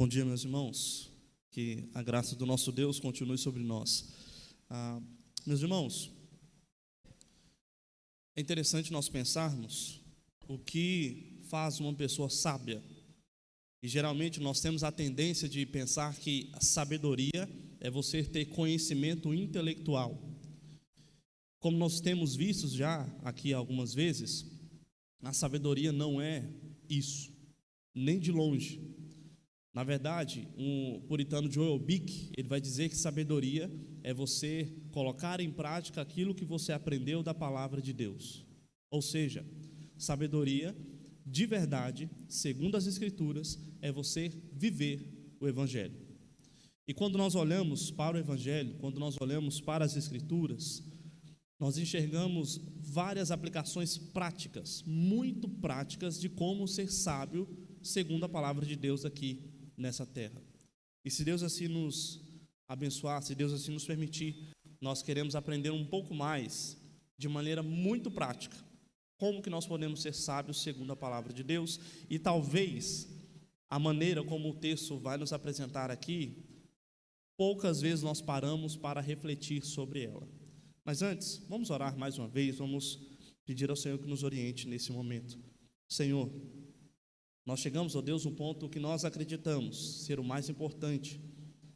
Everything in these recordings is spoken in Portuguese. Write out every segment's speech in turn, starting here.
Bom dia, meus irmãos, que a graça do nosso Deus continue sobre nós. Meus irmãos, é interessante nós pensarmos o que faz uma pessoa sábia. E geralmente nós temos a tendência de pensar que a sabedoria é você ter conhecimento intelectual. Como nós temos visto já aqui algumas vezes, a sabedoria não é isso, nem de longe. Na verdade, um puritano Joel Bick, ele vai dizer que sabedoria é você colocar em prática aquilo que você aprendeu da palavra de Deus. Ou seja, sabedoria de verdade, segundo as Escrituras, é você viver o Evangelho. E quando nós olhamos para o Evangelho, quando nós olhamos para as Escrituras, nós enxergamos várias aplicações práticas, muito práticas, de como ser sábio segundo a palavra de Deus aqui nessa terra. E se Deus assim nos abençoar, se Deus assim nos permitir, nós queremos aprender um pouco mais, de maneira muito prática, como que nós podemos ser sábios segundo a palavra de Deus. E talvez a maneira como o texto vai nos apresentar aqui, poucas vezes nós paramos para refletir sobre ela. Mas antes, vamos orar mais uma vez, vamos pedir ao Senhor que nos oriente nesse momento. Senhor, nós chegamos, ó Deus, no ponto que nós acreditamos ser o mais importante.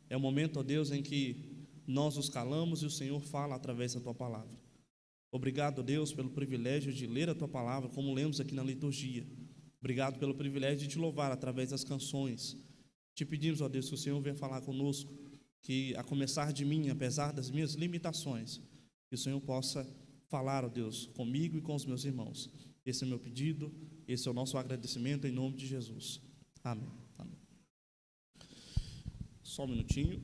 É o momento, ó Deus, em que nós nos calamos e o Senhor fala através da Tua palavra. Obrigado, ó Deus, pelo privilégio de ler a Tua palavra, como lemos aqui na liturgia. Obrigado pelo privilégio de Te louvar através das canções. Te pedimos, ó Deus, que o Senhor venha falar conosco, que a começar de mim, apesar das minhas limitações, que o Senhor possa falar, ó Deus, comigo e com os meus irmãos. Esse é o meu pedido, esse é o nosso agradecimento em nome de Jesus. Amém. Amém. Só um minutinho.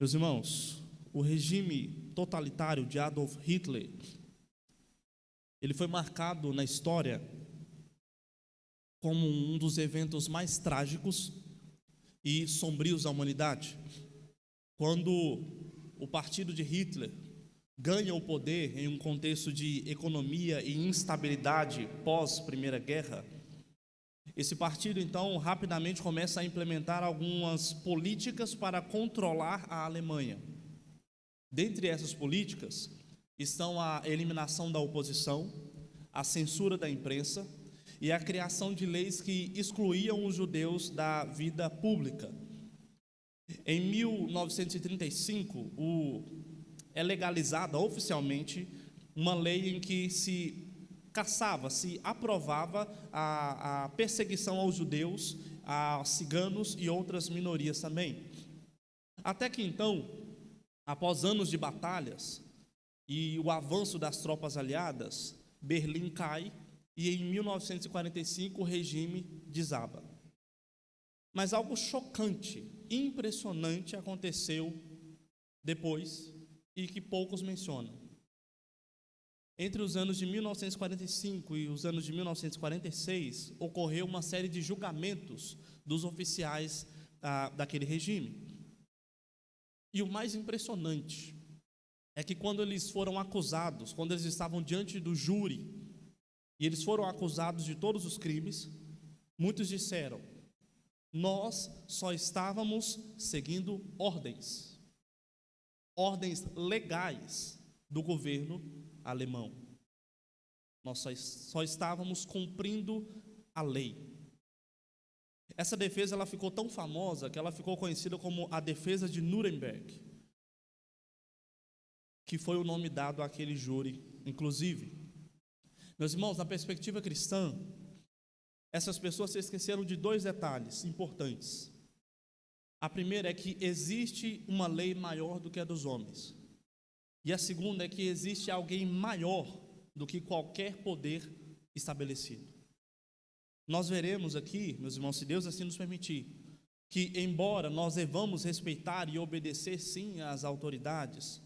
Meus irmãos, o regime totalitário de Adolf Hitler, ele foi marcado na história como um dos eventos mais trágicos e sombrios da humanidade. Quando o partido de Hitler ganha o poder em um contexto de economia e instabilidade pós-Primeira Guerra, esse partido então rapidamente começa a implementar algumas políticas para controlar a Alemanha. Dentre essas políticas estão a eliminação da oposição, a censura da imprensa e a criação de leis que excluíam os judeus da vida pública. Em 1935, é legalizada oficialmente uma lei em que se caçava, se aprovava a perseguição aos judeus, a ciganos e outras minorias também. Até que então, após anos de batalhas e o avanço das tropas aliadas, Berlim cai e em 1945 o regime desaba. Mas algo chocante, impressionante aconteceu depois e que poucos mencionam. Entre os anos de 1945 e os anos de 1946, ocorreu uma série de julgamentos dos oficiais daquele regime. E o mais impressionante é que quando eles foram acusados, quando eles estavam diante do júri, e eles foram acusados de todos os crimes, muitos disseram: nós só estávamos seguindo ordens legais do governo alemão. Nós só estávamos cumprindo a lei. Essa defesa ela ficou tão famosa que ela ficou conhecida como a defesa de Nuremberg, que foi o nome dado àquele júri, inclusive. Meus irmãos, na perspectiva cristã, essas pessoas se esqueceram de dois detalhes importantes. A primeira é que existe uma lei maior do que a dos homens. E a segunda é que existe alguém maior do que qualquer poder estabelecido. Nós veremos aqui, meus irmãos, se Deus assim nos permitir, que embora nós devamos respeitar e obedecer sim às autoridades,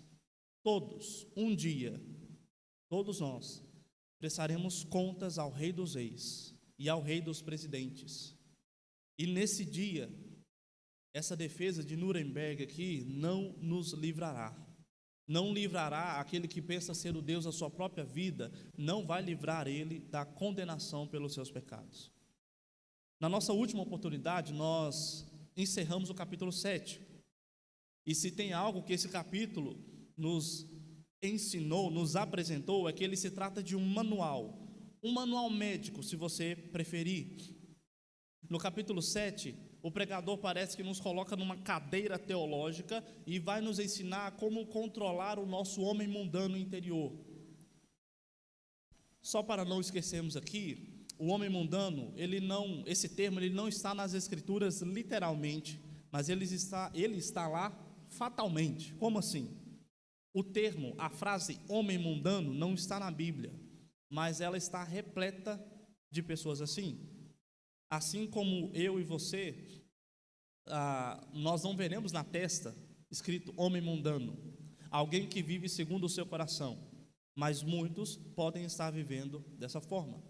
todos, um dia, todos nós, prestaremos contas ao Rei dos Reis e ao Rei dos Presidentes. E nesse dia, essa defesa de Nuremberg aqui não nos livrará. não livrará aquele que pensa ser o Deus da sua própria vida, não vai livrar ele da condenação pelos seus pecados. Na nossa última oportunidade, nós encerramos o capítulo 7. E se tem algo que esse capítulo nos ensinou, nos apresentou, é que ele se trata de um manual médico, se você preferir. No capítulo 7, o pregador parece que nos coloca numa cadeira teológica e vai nos ensinar como controlar o nosso homem mundano interior. Só para não esquecermos aqui, o homem mundano, esse termo ele não está nas escrituras literalmente, mas ele está lá fatalmente. Como assim? O termo, a frase homem mundano não está na Bíblia, mas ela está repleta de pessoas assim. Assim como eu e você, nós não veremos na testa escrito homem mundano, alguém que vive segundo o seu coração, mas muitos podem estar vivendo dessa forma.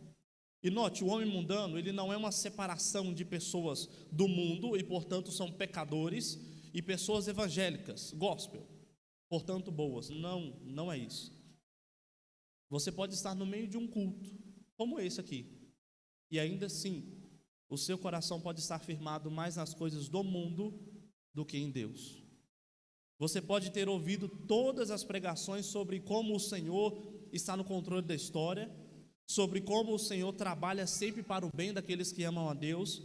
E note, o homem mundano, ele não é uma separação de pessoas do mundo e, portanto, são pecadores, e pessoas evangélicas, gospel, portanto, boas. Não, não é isso. Você pode estar no meio de um culto, como esse aqui, e ainda assim, o seu coração pode estar firmado mais nas coisas do mundo do que em Deus. Você pode ter ouvido todas as pregações sobre como o Senhor está no controle da história, sobre como o Senhor trabalha sempre para o bem daqueles que amam a Deus,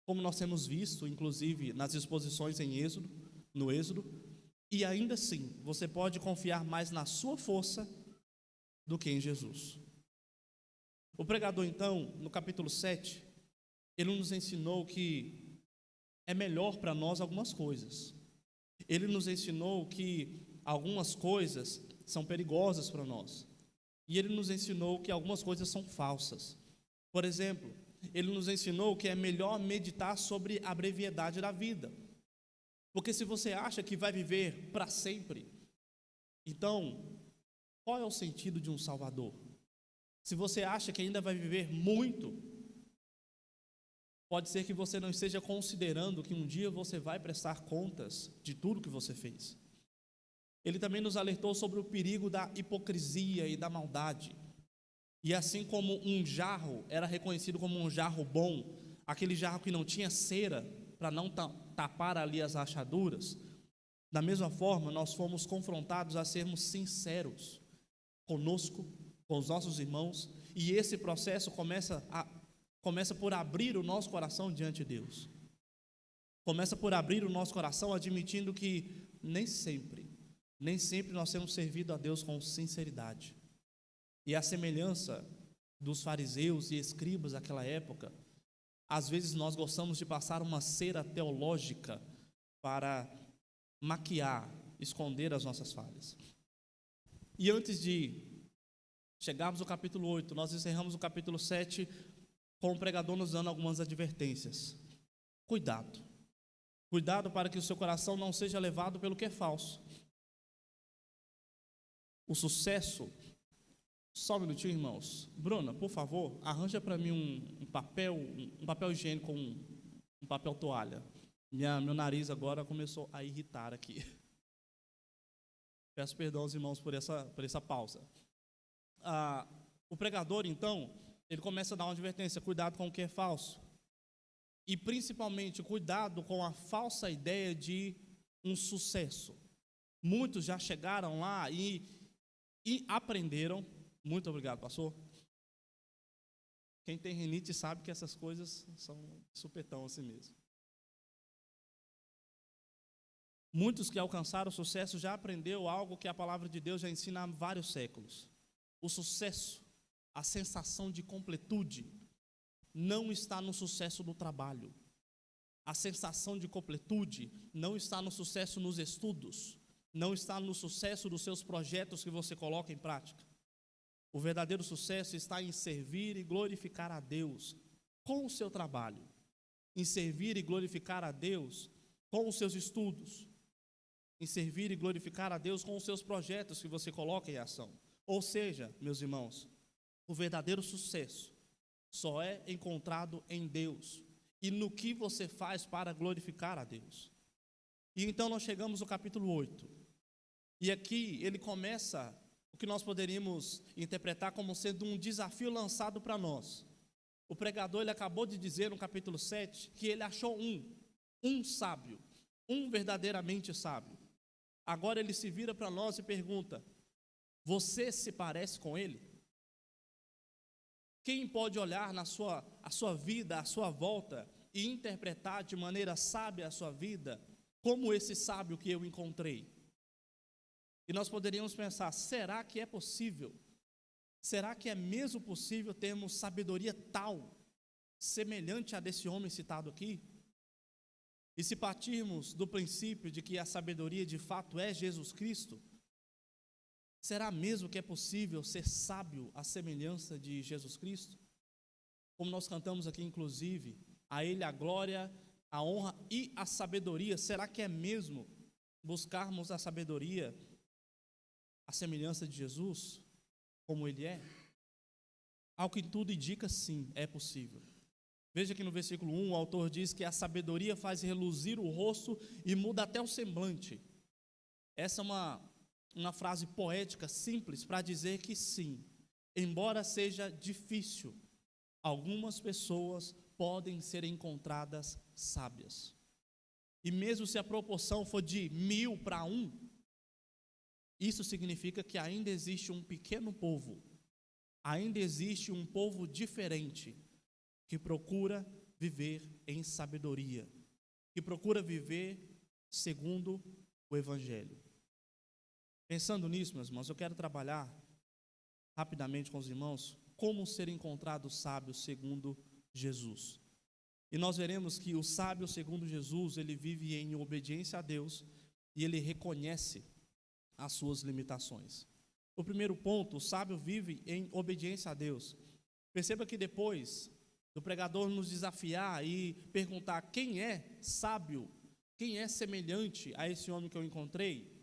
como nós temos visto, inclusive, nas exposições no Êxodo, e ainda assim, você pode confiar mais na sua força do que em Jesus. O pregador, então, no capítulo 7, ele nos ensinou que é melhor para nós algumas coisas. Ele nos ensinou que algumas coisas são perigosas para nós. E ele nos ensinou que algumas coisas são falsas. Por exemplo, ele nos ensinou que é melhor meditar sobre a brevidade da vida. Porque se você acha que vai viver para sempre, então, qual é o sentido de um Salvador? Se você acha que ainda vai viver muito, pode ser que você não esteja considerando que um dia você vai prestar contas de tudo que você fez. Ele também nos alertou sobre o perigo da hipocrisia e da maldade. E assim como um jarro era reconhecido como um jarro bom, aquele jarro que não tinha cera para não tapar ali as rachaduras, da mesma forma nós fomos confrontados a sermos sinceros conosco, com os nossos irmãos, e esse processo começa por abrir o nosso coração diante de Deus. Começa por abrir o nosso coração admitindo que nem sempre nós temos servido a Deus com sinceridade. E a semelhança dos fariseus e escribas daquela época, às vezes nós gostamos de passar uma cera teológica para maquiar, esconder as nossas falhas. E antes de chegarmos ao capítulo 8, nós encerramos o capítulo 7 com o pregador nos dando algumas advertências. Cuidado para que o seu coração não seja levado pelo que é falso. O sucesso, só um minutinho, irmãos. Bruna, por favor, arranja para mim um papel higiênico, um papel toalha. Meu nariz agora começou a irritar aqui. Peço perdão aos irmãos por essa pausa. O pregador, então, ele começa a dar uma advertência: cuidado com o que é falso. E principalmente, cuidado com a falsa ideia de um sucesso. Muitos já chegaram lá e aprenderam. Muito obrigado, pastor. Quem tem rinite sabe que essas coisas são supetão assim mesmo. Muitos que alcançaram o sucesso já aprendeu algo que a palavra de Deus já ensina há vários séculos. O sucesso, a sensação de completude, não está no sucesso do trabalho. A sensação de completude não está no sucesso nos estudos, não está no sucesso dos seus projetos que você coloca em prática. O verdadeiro sucesso está em servir e glorificar a Deus com o seu trabalho, em servir e glorificar a Deus com os seus estudos, em servir e glorificar a Deus com os seus projetos que você coloca em ação. Ou seja, meus irmãos, o verdadeiro sucesso só é encontrado em Deus e no que você faz para glorificar a Deus. E então nós chegamos ao capítulo 8. E aqui ele começa o que nós poderíamos interpretar como sendo um desafio lançado para nós. O pregador ele acabou de dizer no capítulo 7 que ele achou um sábio, um verdadeiramente sábio. Agora ele se vira para nós e pergunta: você se parece com ele? Quem pode olhar a sua vida, à sua volta e interpretar de maneira sábia a sua vida, como esse sábio que eu encontrei? E nós poderíamos pensar: será que é possível? Será que é mesmo possível termos sabedoria tal, semelhante a desse homem citado aqui? E se partirmos do princípio de que a sabedoria de fato é Jesus Cristo, será mesmo que é possível ser sábio à semelhança de Jesus Cristo? Como nós cantamos aqui, inclusive, a Ele a glória, a honra e a sabedoria. Será que é mesmo buscarmos a sabedoria à semelhança de Jesus, como Ele é? Ao que tudo indica, sim, é possível. Veja que no versículo 1, o autor diz que a sabedoria faz reluzir o rosto e muda até o semblante. Essa é uma frase poética, simples, para dizer que sim, embora seja difícil, algumas pessoas podem ser encontradas sábias. E mesmo se a proporção for de 1000 para 1, isso significa que ainda existe um pequeno povo, ainda existe um povo diferente, que procura viver em sabedoria, que procura viver segundo o Evangelho. Pensando nisso, meus irmãos, eu quero trabalhar rapidamente com os irmãos como ser encontrado sábio segundo Jesus. E nós veremos que o sábio segundo Jesus, ele vive em obediência a Deus e ele reconhece as suas limitações. O primeiro ponto, o sábio vive em obediência a Deus. Perceba que depois do pregador nos desafiar e perguntar quem é sábio, quem é semelhante a esse homem que eu encontrei,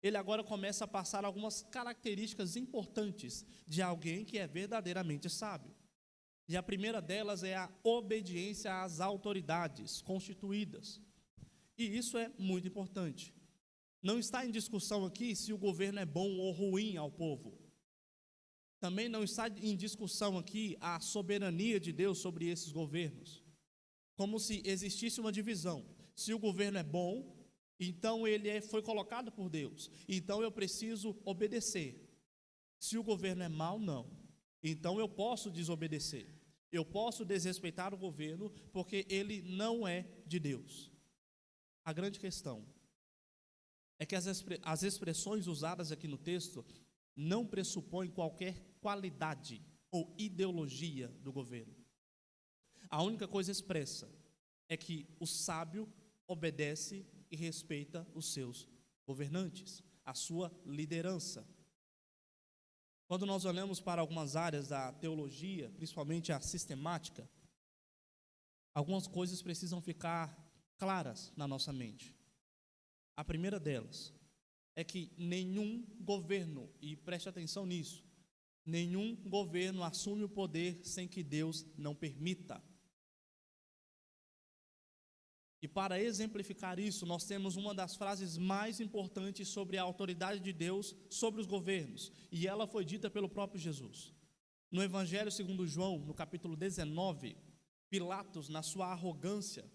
ele agora começa a passar algumas características importantes de alguém que é verdadeiramente sábio. E a primeira delas é a obediência às autoridades constituídas. E isso é muito importante. Não está em discussão aqui se o governo é bom ou ruim ao povo. Também não está em discussão aqui a soberania de Deus sobre esses governos. Como se existisse uma divisão. Se o governo é bom, então ele foi colocado por Deus. Então eu preciso obedecer. Se o governo é mau, não. Então eu posso desobedecer. Eu posso desrespeitar o governo porque ele não é de Deus. A grande questão é que as expressões usadas aqui no texto não pressupõem qualquer qualidade ou ideologia do governo. A única coisa expressa é que o sábio obedece e respeita os seus governantes, a sua liderança. Quando nós olhamos para algumas áreas da teologia, principalmente a sistemática, algumas coisas precisam ficar claras na nossa mente. A primeira delas é que nenhum governo, e preste atenção nisso, nenhum governo assume o poder sem que Deus não permita. E para exemplificar isso, nós temos uma das frases mais importantes sobre a autoridade de Deus sobre os governos, e ela foi dita pelo próprio Jesus. No Evangelho segundo João, no capítulo 19, Pilatos, na sua arrogância,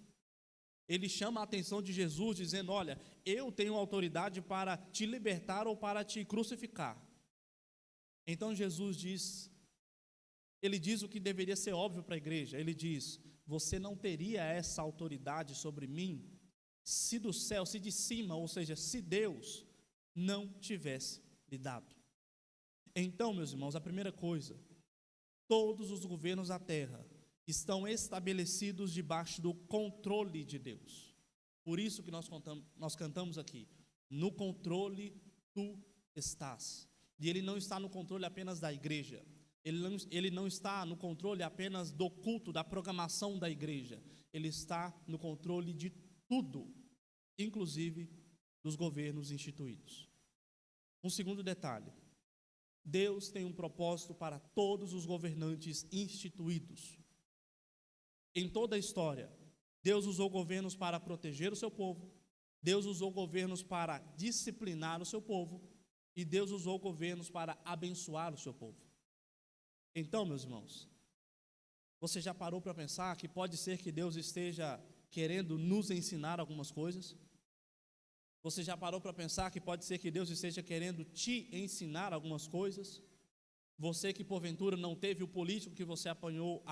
ele chama a atenção de Jesus dizendo: olha, eu tenho autoridade para te libertar ou para te crucificar. Então Jesus diz, ele diz o que deveria ser óbvio para a igreja, ele diz: você não teria essa autoridade sobre mim se do céu, se de cima, ou seja, se Deus não tivesse lhe dado. Então, meus irmãos, a primeira coisa, todos os governos da terra estão estabelecidos debaixo do controle de Deus. Por isso que nós cantamos aqui: no controle tu estás. E ele não está no controle apenas da igreja. Ele não está no controle apenas do culto, da programação da igreja. Ele está no controle de tudo, inclusive dos governos instituídos. Um segundo detalhe: Deus tem um propósito para todos os governantes instituídos. Em toda a história, Deus usou governos para proteger o seu povo, Deus usou governos para disciplinar o seu povo, e Deus usou governos para abençoar o seu povo. Então, meus irmãos, você já parou para pensar que pode ser que Deus esteja querendo nos ensinar algumas coisas? Você já parou para pensar que pode ser que Deus esteja querendo te ensinar algumas coisas? Você que porventura não teve o político que você apoiou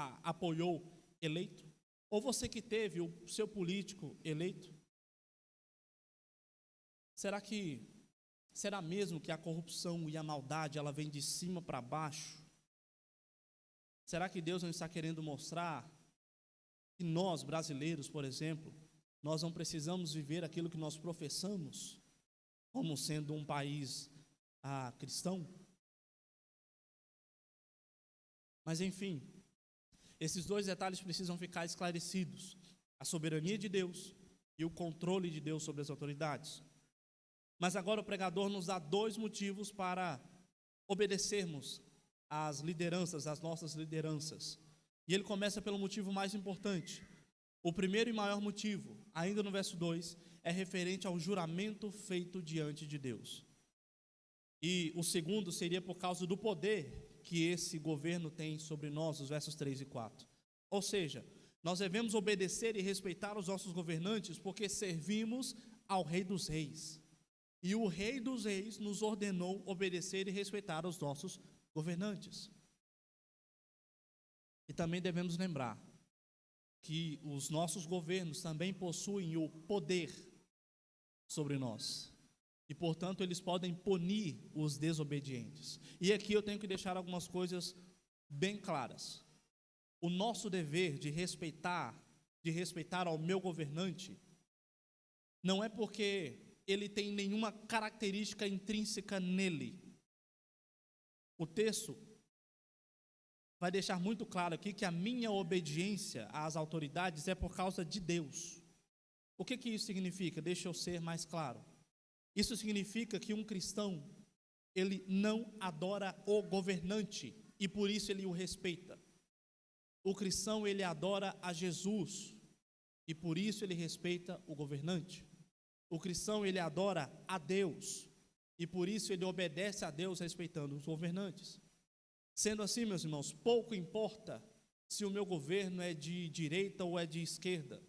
eleito? Ou você que teve o seu político eleito? Será mesmo que a corrupção e a maldade ela vem de cima para baixo? Será que Deus não está querendo mostrar que nós, brasileiros, por exemplo, nós não precisamos viver aquilo que nós professamos, como sendo um país cristão? Mas enfim, esses dois detalhes precisam ficar esclarecidos: a soberania de Deus e o controle de Deus sobre as autoridades. Mas agora o pregador nos dá dois motivos para obedecermos às lideranças, às nossas lideranças. E ele começa pelo motivo mais importante. O primeiro e maior motivo, ainda no verso 2, é referente ao juramento feito diante de Deus. E o segundo seria por causa do poder que esse governo tem sobre nós, os versos 3 e 4. Ou seja, nós devemos obedecer e respeitar os nossos governantes porque servimos ao Rei dos Reis. E o Rei dos Reis nos ordenou obedecer e respeitar os nossos governantes. E também devemos lembrar que os nossos governos também possuem o poder sobre nós. E, portanto, eles podem punir os desobedientes. E aqui eu tenho que deixar algumas coisas bem claras. O nosso dever de respeitar ao meu governante, não é porque ele tem nenhuma característica intrínseca nele. O texto vai deixar muito claro aqui que a minha obediência às autoridades é por causa de Deus. O que isso significa? Deixa eu ser mais claro. Isso significa que um cristão, ele não adora o governante e por isso ele o respeita. O cristão, ele adora a Jesus e por isso ele respeita o governante. O cristão, ele adora a Deus e por isso ele obedece a Deus respeitando os governantes. Sendo assim, meus irmãos, pouco importa se o meu governo é de direita ou é de esquerda.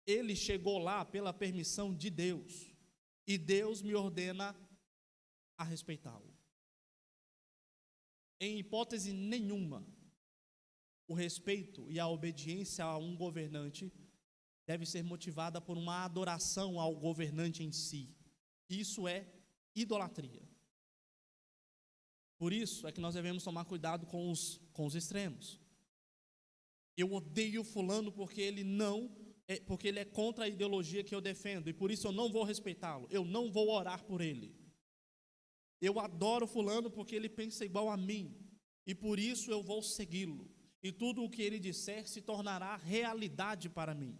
Ele chegou lá pela permissão de Deus e Deus me ordena a respeitá-lo. Em hipótese nenhuma, o respeito e a obediência a um governante deve ser motivada por uma adoração ao governante em si. Isso é idolatria. Por isso é que nós devemos tomar cuidado com os extremos. Eu odeio fulano porque ele é contra a ideologia que eu defendo, e por isso eu não vou respeitá-lo, eu não vou orar por ele. Eu adoro fulano porque ele pensa igual a mim, e por isso eu vou segui-lo, e tudo o que ele disser se tornará realidade para mim.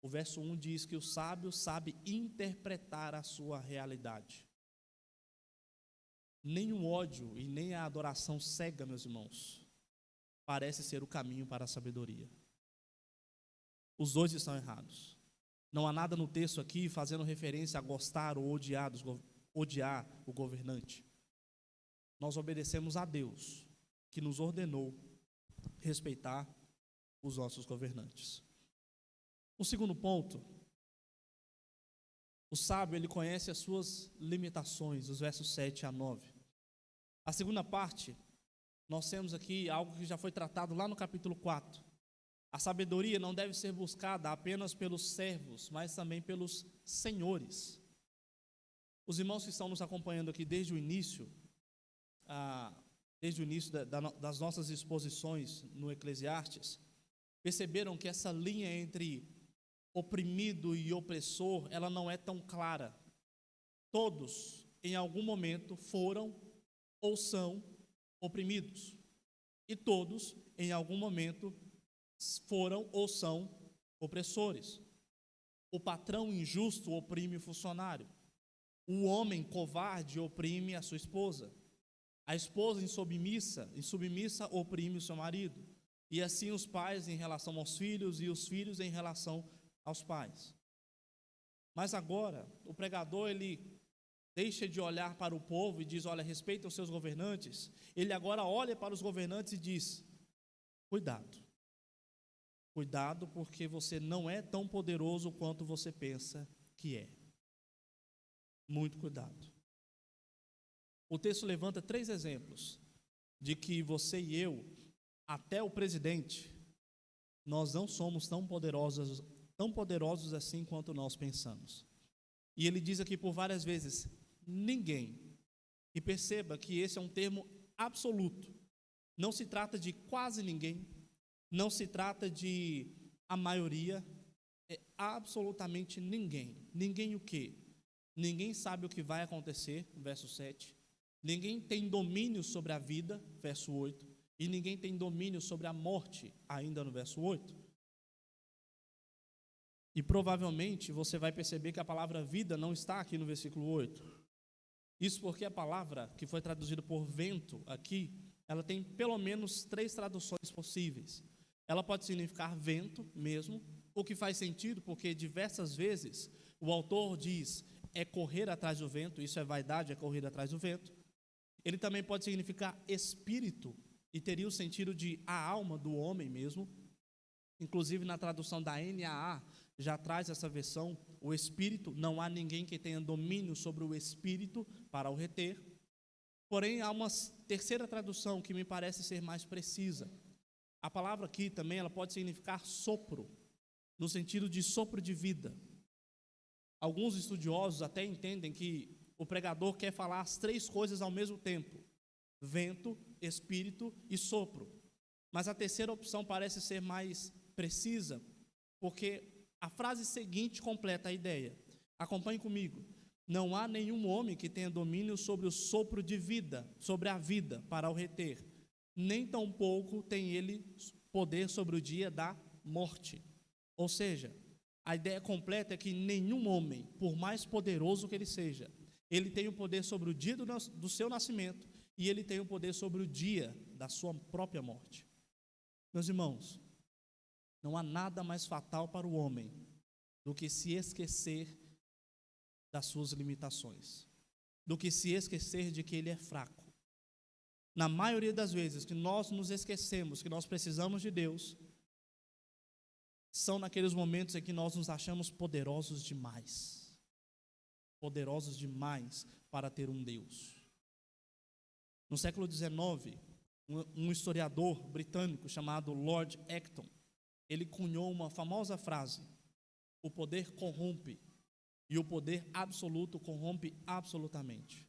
O verso 1 diz que o sábio sabe interpretar a sua realidade. Nem o ódio e nem a adoração cega, meus irmãos, parece ser o caminho para a sabedoria. Os dois estão errados. Não há nada no texto aqui fazendo referência a gostar ou odiar o governante. Nós obedecemos a Deus, que nos ordenou respeitar os nossos governantes. O segundo ponto, o sábio, ele conhece as suas limitações, os versos 7 a 9. A segunda parte, nós temos aqui algo que já foi tratado lá no capítulo 4. A sabedoria não deve ser buscada apenas pelos servos, mas também pelos senhores. Os irmãos que estão nos acompanhando aqui desde o início das nossas exposições no Eclesiastes, perceberam que essa linha entre oprimido e opressor, ela não é tão clara. Todos, em algum momento, foram ou são oprimidos. E todos, em algum momento, foram ou são opressores. O patrão injusto oprime o funcionário. O homem covarde oprime a sua esposa. A esposa insubmissa oprime o seu marido. E assim os pais em relação aos filhos e os filhos em relação aos pais. Mas agora, o pregador, ele deixa de olhar para o povo e diz, olha, respeita os seus governantes. Ele agora olha para os governantes e diz, cuidado. Cuidado, porque você não é tão poderoso quanto você pensa que é. Muito cuidado. O texto levanta 3 exemplos de que você e eu, até o presidente, nós não somos tão poderosos assim quanto nós pensamos. E ele diz aqui por várias vezes, ninguém. E perceba que esse é um termo absoluto. Não se trata de quase ninguém, não se trata de a maioria, é absolutamente ninguém. Ninguém o quê? Ninguém sabe o que vai acontecer, verso 7. Ninguém tem domínio sobre a vida, verso 8. E ninguém tem domínio sobre a morte, ainda no verso 8. E provavelmente você vai perceber que a palavra vida não está aqui no versículo 8. Isso porque a palavra que foi traduzida por vento aqui, ela tem pelo menos 3 traduções possíveis. Ela pode significar vento mesmo, o que faz sentido porque diversas vezes o autor diz é correr atrás do vento, isso é vaidade, é correr atrás do vento. Ele também pode significar espírito, e teria o sentido de a alma do homem mesmo. Inclusive na tradução da NAA, já traz essa versão, o espírito, não há ninguém que tenha domínio sobre o espírito para o reter. Porém, há uma terceira tradução que me parece ser mais precisa. A palavra aqui também, ela pode significar sopro, no sentido de sopro de vida. Alguns estudiosos até entendem que o pregador quer falar as 3 coisas ao mesmo tempo: vento, espírito e sopro. Mas a terceira opção parece ser mais precisa, porque a frase seguinte completa a ideia. Acompanhe comigo. Não há nenhum homem que tenha domínio sobre o sopro de vida, sobre a vida, para o reter. Nem tampouco tem ele poder sobre o dia da morte. Ou seja, a ideia completa é que nenhum homem, por mais poderoso que ele seja, ele tem o poder sobre o dia do seu nascimento e ele tem o poder sobre o dia da sua própria morte. Meus irmãos, não há nada mais fatal para o homem do que se esquecer das suas limitações, do que se esquecer de que ele é fraco. Na maioria das vezes que nós nos esquecemos que nós precisamos de Deus, são naqueles momentos em que nós nos achamos poderosos demais para ter um Deus. No século XIX, um historiador britânico chamado Lord Acton, ele cunhou uma famosa frase: o poder corrompe, e o poder absoluto corrompe absolutamente.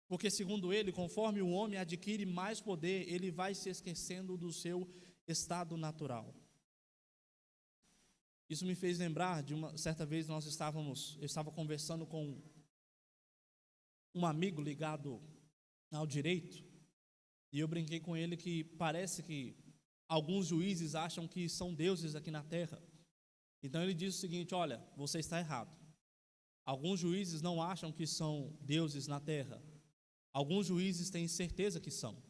Porque, segundo ele, conforme o homem adquire mais poder, ele vai se esquecendo do seu estado natural. Isso me fez lembrar de uma certa vez eu estava conversando com um amigo ligado ao direito, e eu brinquei com ele que parece que alguns juízes acham que são deuses aqui na terra. Então ele disse o seguinte: olha, você está errado. Alguns juízes não acham que são deuses na terra. Alguns juízes têm certeza que são.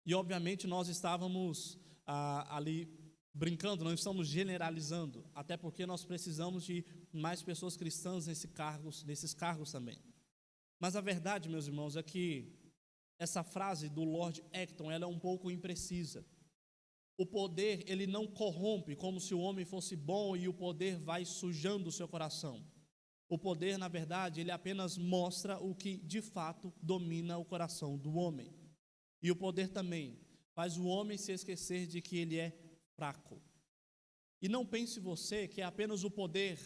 E obviamente nós estávamos ali brincando, não estamos generalizando, até porque nós precisamos de mais pessoas cristãs nesses cargos também. Mas a verdade, meus irmãos, é que essa frase do Lord Acton, ela é um pouco imprecisa. O poder, ele não corrompe como se o homem fosse bom e o poder vai sujando o seu coração. O poder, na verdade, ele apenas mostra o que de fato domina o coração do homem. E o poder também faz o homem se esquecer de que ele é fraco. E não pense você que é apenas o poder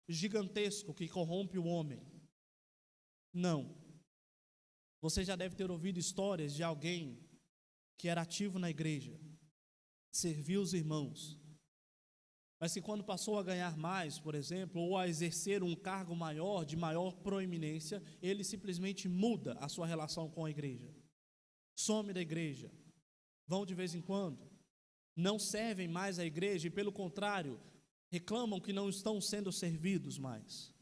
gigantesco que corrompe o homem. Não. Você já deve ter ouvido histórias de alguém que era ativo na igreja, serviu os irmãos, mas que quando passou a ganhar mais, por exemplo, ou a exercer um cargo maior, de maior proeminência, ele simplesmente muda a sua relação com a igreja. Some da igreja, vão de vez em quando, não servem mais à igreja e, pelo contrário, reclamam que não estão sendo servidos mais.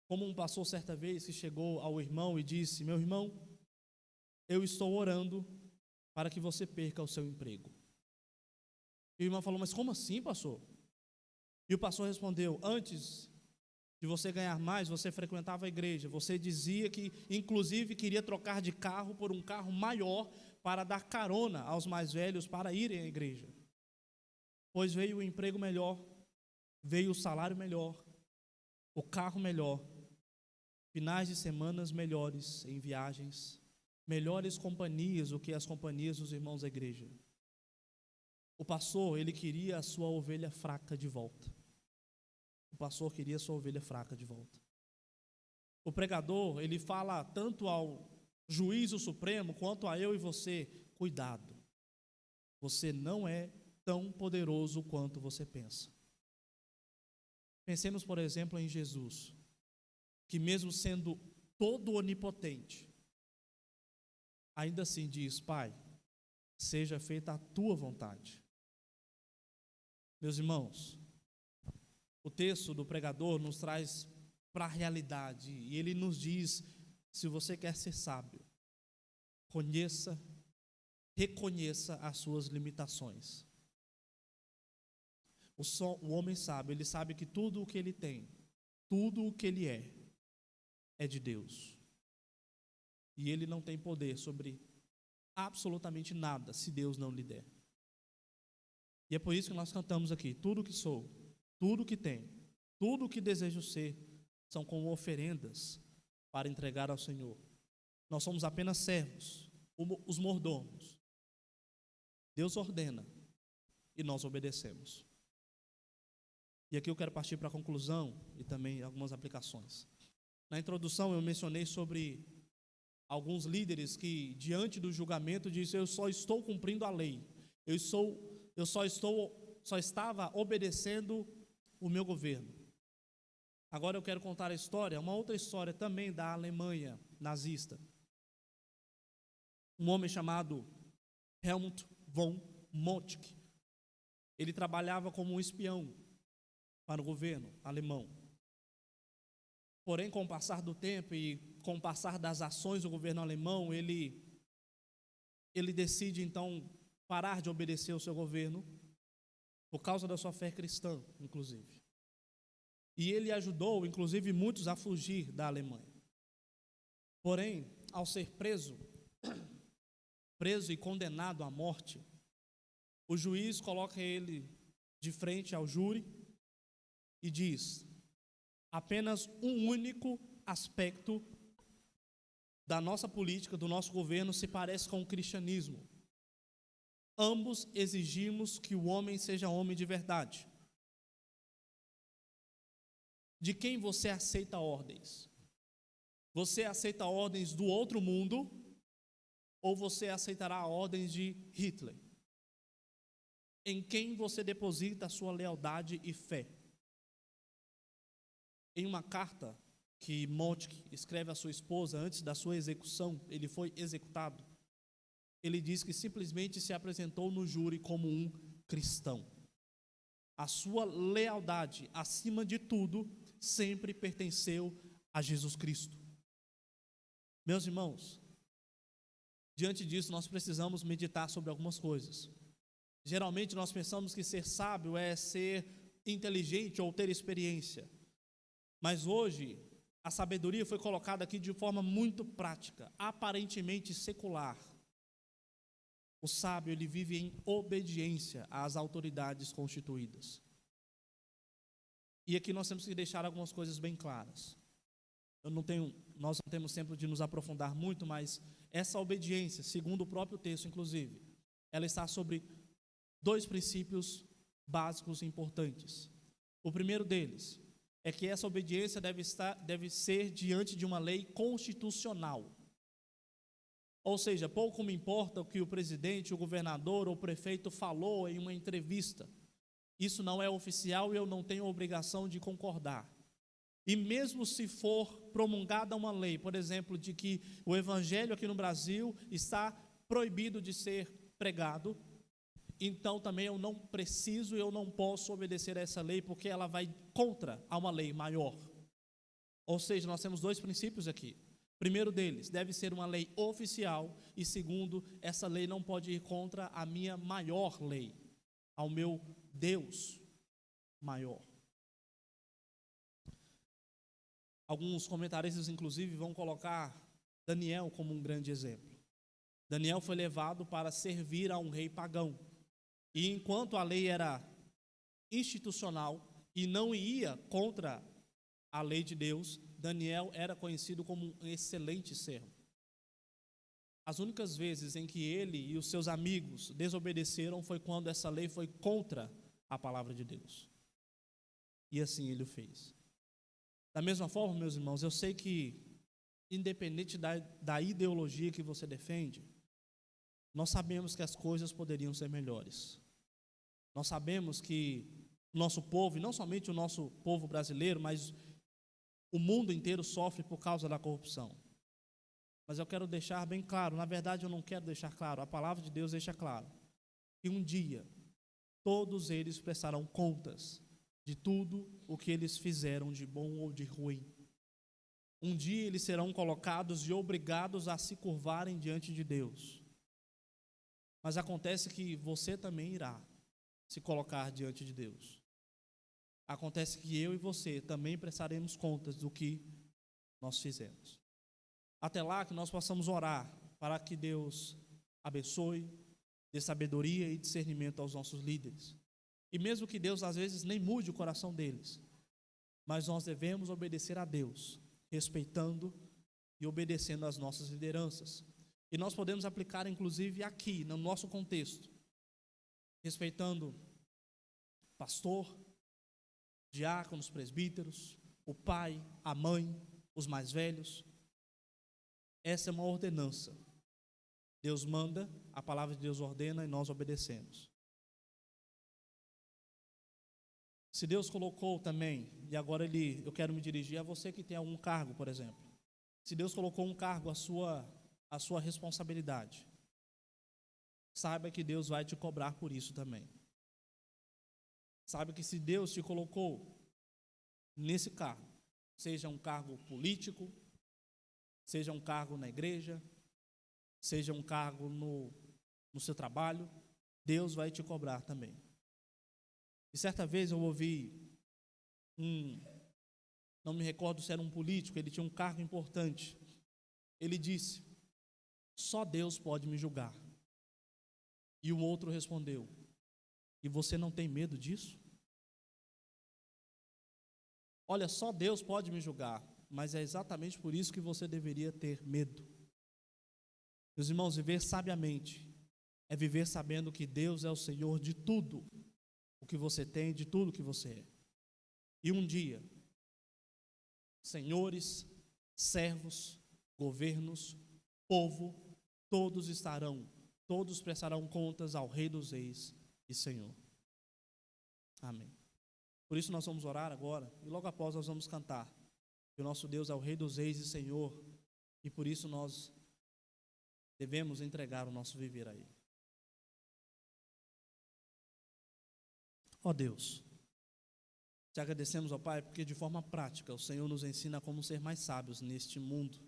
Como um pastor certa vez que chegou ao irmão e disse: meu irmão, eu estou orando para que você perca o seu emprego. E o irmão falou: mas como assim, pastor? E o pastor respondeu: antes de você ganhar mais, você frequentava a igreja. Você dizia que, inclusive, queria trocar de carro por um carro maior para dar carona aos mais velhos para irem à igreja. Pois veio o emprego melhor, veio o salário melhor, o carro melhor, finais de semanas melhores em viagens, melhores companhias do que as companhias dos irmãos da igreja. O pastor, ele queria a sua ovelha fraca de volta. O pastor queria a sua ovelha fraca de volta. O pregador, ele fala tanto ao juízo supremo quanto a eu e você: cuidado, você não é tão poderoso quanto você pensa. Pensemos, por exemplo, em Jesus, que mesmo sendo todo onipotente, ainda assim diz: Pai, seja feita a tua vontade. Meus irmãos, o texto do pregador nos traz para a realidade, e ele nos diz: se você quer ser sábio, reconheça as suas limitações. O homem sábio, ele sabe que tudo o que ele tem, tudo o que ele é de Deus. E ele não tem poder sobre absolutamente nada se Deus não lhe der. E é por isso que nós cantamos aqui: tudo o que sou, tudo o que tenho, tudo o que desejo ser, são como oferendas para entregar ao Senhor. Nós somos apenas servos, os mordomos. Deus ordena e nós obedecemos. E aqui eu quero partir para a conclusão e também algumas aplicações. Na introdução eu mencionei sobre alguns líderes que, diante do julgamento, dizem: eu só estou cumprindo a lei, eu só estava obedecendo o meu governo. Agora eu quero contar a história, uma outra história também da Alemanha nazista. Um homem chamado Helmut von Moltke. Ele trabalhava como um espião para o governo alemão. Porém, com o passar do tempo e com o passar das ações do governo alemão, ele decide então parar de obedecer ao seu governo, por causa da sua fé cristã, inclusive. E ele ajudou, inclusive, muitos a fugir da Alemanha. Porém, ao ser preso e condenado à morte, o juiz coloca ele de frente ao júri e diz: apenas um único aspecto da nossa política, do nosso governo, se parece com o cristianismo. Ambos exigimos que o homem seja homem de verdade. De quem você aceita ordens? Você aceita ordens do outro mundo ou você aceitará ordens de Hitler? Em quem você deposita a sua lealdade e fé? Em uma carta que Moltke escreve à sua esposa antes da sua execução, ele foi executado. Ele diz que simplesmente se apresentou no júri como um cristão. A sua lealdade, acima de tudo, sempre pertenceu a Jesus Cristo. Meus irmãos, diante disso nós precisamos meditar sobre algumas coisas. Geralmente nós pensamos que ser sábio é ser inteligente ou ter experiência. Mas hoje, a sabedoria foi colocada aqui de forma muito prática, aparentemente secular. O sábio, ele vive em obediência às autoridades constituídas. E aqui nós temos que deixar algumas coisas bem claras. Nós não temos tempo de nos aprofundar muito, mas essa obediência, segundo o próprio texto, inclusive, ela está sobre dois princípios básicos e importantes. O primeiro deles é que essa obediência deve ser diante de uma lei constitucional. Ou seja, pouco me importa o que o presidente, o governador ou o prefeito falou em uma entrevista. Isso não é oficial e eu não tenho a obrigação de concordar. E mesmo se for promulgada uma lei, por exemplo, de que o evangelho aqui no Brasil está proibido de ser pregado, então também eu não posso obedecer a essa lei, porque ela vai contra a uma lei maior. Ou seja, nós temos dois princípios aqui. Primeiro deles, deve ser uma lei oficial, e segundo, essa lei não pode ir contra a minha maior lei, ao meu Deus maior. Alguns comentaristas, inclusive, vão colocar Daniel como um grande exemplo. Daniel foi levado para servir a um rei pagão. E enquanto a lei era institucional e não ia contra a lei de Deus, Daniel era conhecido como um excelente servo. As únicas vezes em que ele e os seus amigos desobedeceram foi quando essa lei foi contra a palavra de Deus. E assim ele o fez. Da mesma forma, meus irmãos, eu sei que, independente da ideologia que você defende, nós sabemos que as coisas poderiam ser melhores. Nós sabemos que o nosso povo, e não somente o nosso povo brasileiro, mas o mundo inteiro sofre por causa da corrupção. Mas eu quero deixar bem claro, na verdade eu não quero deixar claro, a palavra de Deus deixa claro, que um dia todos eles prestarão contas de tudo o que eles fizeram de bom ou de ruim. Um dia eles serão colocados e obrigados a se curvarem diante de Deus. Mas acontece que você também irá se colocar diante de Deus. Acontece que eu e você também prestaremos contas do que nós fizemos. Até lá que nós possamos orar para que Deus abençoe, dê sabedoria e discernimento aos nossos líderes. E mesmo que Deus às vezes nem mude o coração deles, mas nós devemos obedecer a Deus, respeitando e obedecendo às nossas lideranças. E nós podemos aplicar inclusive aqui, no nosso contexto, respeitando pastor, diáconos, presbíteros, o pai, a mãe, os mais velhos. Essa é uma ordenança. Deus manda, a palavra de Deus ordena e nós obedecemos. Se Deus colocou também, e agora eu quero me dirigir a você que tem algum cargo, por exemplo. Se Deus colocou um cargo à sua responsabilidade, saiba que Deus vai te cobrar por isso também. Saiba que se Deus te colocou nesse cargo, seja um cargo político, seja um cargo na igreja, seja um cargo no seu trabalho, Deus vai te cobrar também. E certa vez eu ouvi não me recordo se era um político, ele tinha um cargo importante. Ele disse: só Deus pode me julgar. E o outro respondeu: e você não tem medo disso? Olha, só Deus pode me julgar, mas é exatamente por isso que você deveria ter medo. Meus irmãos, viver sabiamente é viver sabendo que Deus é o Senhor de tudo o que você tem, de tudo o que você é. E um dia, senhores, servos, governos, povo, todos prestarão contas ao Rei dos Reis e Senhor. Amém. Por isso nós vamos orar agora, e logo após nós vamos cantar que o nosso Deus é o Rei dos Reis e Senhor, e por isso nós devemos entregar o nosso viver a Ele. Ó Deus, te agradecemos, ó Pai, porque de forma prática o Senhor nos ensina como ser mais sábios neste mundo.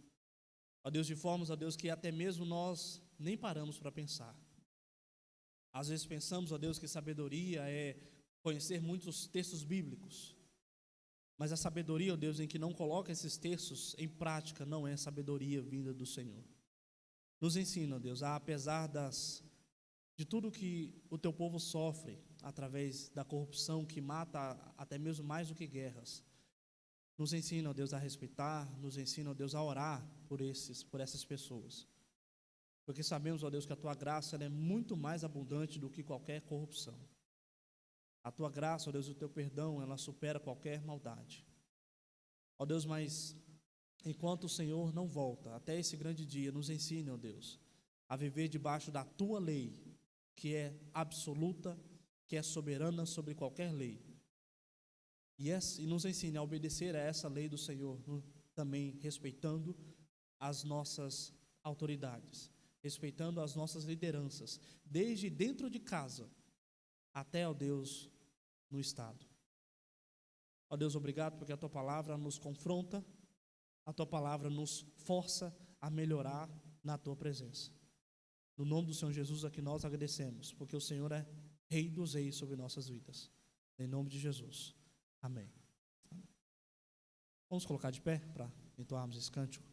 Ó Deus, de formas, ó Deus, que até mesmo nós nem paramos para pensar. Às vezes pensamos, ó Deus, que sabedoria é conhecer muitos textos bíblicos. Mas a sabedoria, ó Deus, em que não coloca esses textos em prática, não é sabedoria vinda do Senhor. Nos ensina, ó Deus, apesar de tudo que o teu povo sofre, através da corrupção que mata até mesmo mais do que guerras, nos ensina, ó Deus, a respeitar, nos ensina, ó Deus, a orar por essas pessoas. Porque sabemos, ó Deus, que a tua graça ela é muito mais abundante do que qualquer corrupção. A tua graça, ó Deus, o teu perdão, ela supera qualquer maldade. Ó Deus, mas enquanto o Senhor não volta, até esse grande dia, nos ensine, ó Deus, a viver debaixo da tua lei, que é absoluta, que é soberana sobre qualquer lei. E nos ensine a obedecer a essa lei do Senhor, também respeitando as nossas autoridades, respeitando as nossas lideranças, desde dentro de casa até, ó Deus, no Estado. Ó Deus, obrigado porque a Tua palavra nos confronta, a Tua palavra nos força a melhorar na Tua presença. No nome do Senhor Jesus é que nós agradecemos, porque o Senhor é Rei dos Reis sobre nossas vidas. Em nome de Jesus. Amém. Vamos colocar de pé para entoarmos esse cântico.